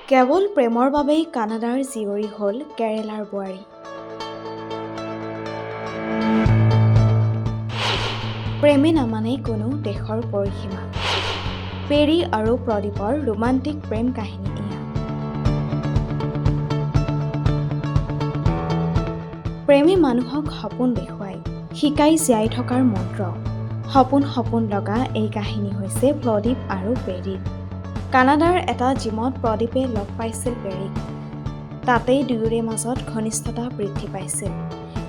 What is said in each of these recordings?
কেৱল প্ৰেমৰ বাবেই কানাডাৰ জীয়ৰী হ'ল কেৰেলাৰ বোৱাৰী। প্ৰেমে নামানে কোনো দেশৰ পৰিসীমা। পেৰী আৰু প্ৰদীপৰ ৰোমান্টিক প্ৰেম কাহিনী এয়া। প্ৰেমে মানুহক সপোন দেখুৱায়, শিকাই জীয়াই থকাৰ মন্ত্ৰ। সপোন লগা এই কাহিনী হৈছে প্ৰদীপ আৰু পেৰীৰ। কানাডাৰ এটা জিমত প্ৰদীপে লগ পাইছিল পেৰীক। তাতেই দুয়োৰে মাজত ঘনিষ্ঠতা বৃদ্ধি পাইছিল।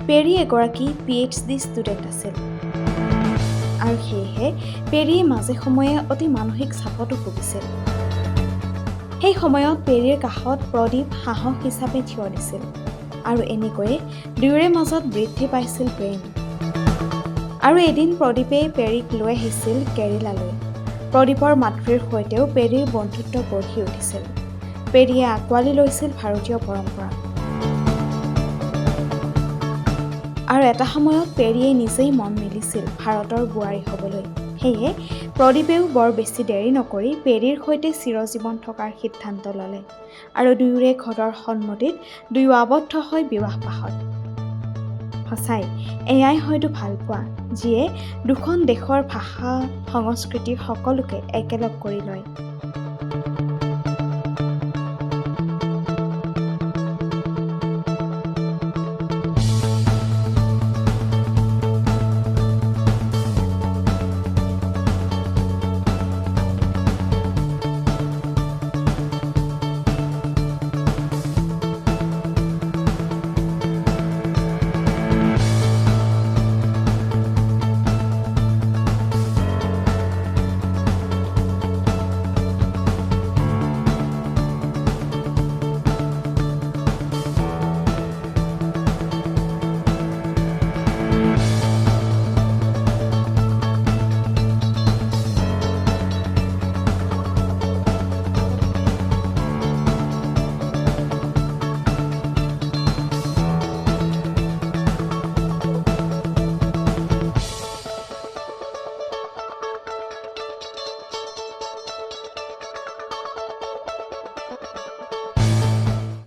পেৰী এগৰাকী PhD ষ্টুডেণ্ট আছিল আৰু সেয়েহে পেৰীয়ে মাজে সময়ে অতি মানসিক চাপতো ভুগিছিল। সেই সময়ত পেৰীৰ কাষত প্ৰদীপ সাহস হিচাপে থিয় দিছিল আৰু এনেকৈয়ে দুয়োৰে মাজত বৃদ্ধি পাইছিল প্ৰেম। আৰু এদিন প্ৰদীপে পেৰীক লৈ আহিছিল কেৰেলালৈ। প্ৰদীপৰ মাতৃৰ সৈতেও পেৰীৰ বন্ধুত্ব গঢ়ি উঠিছিল। পেৰীয়ে আঁকোৱালি লৈছিল ভাৰতীয় পৰম্পৰা। আৰু এটা সময়ত পেৰীয়ে নিজেই মন মেলিছিল ভাৰতৰ বোৱাৰী হ'বলৈ। সেয়ে প্ৰদীপেও বৰ বেছি দেৰি নকৰি পেৰীৰ সৈতে চিৰজীৱন থকাৰ সিদ্ধান্ত ল'লে আৰু দুয়োৰে ঘৰৰ সন্মতিত দুয়ো আবদ্ধ হৈ বিবাহপাশত। সঁচাই এয়াই হয়তো ভালপোৱা, যিয়ে দুখন দেশৰ ভাষা সংস্কৃতি সকলোকে একেলগ কৰি লয়।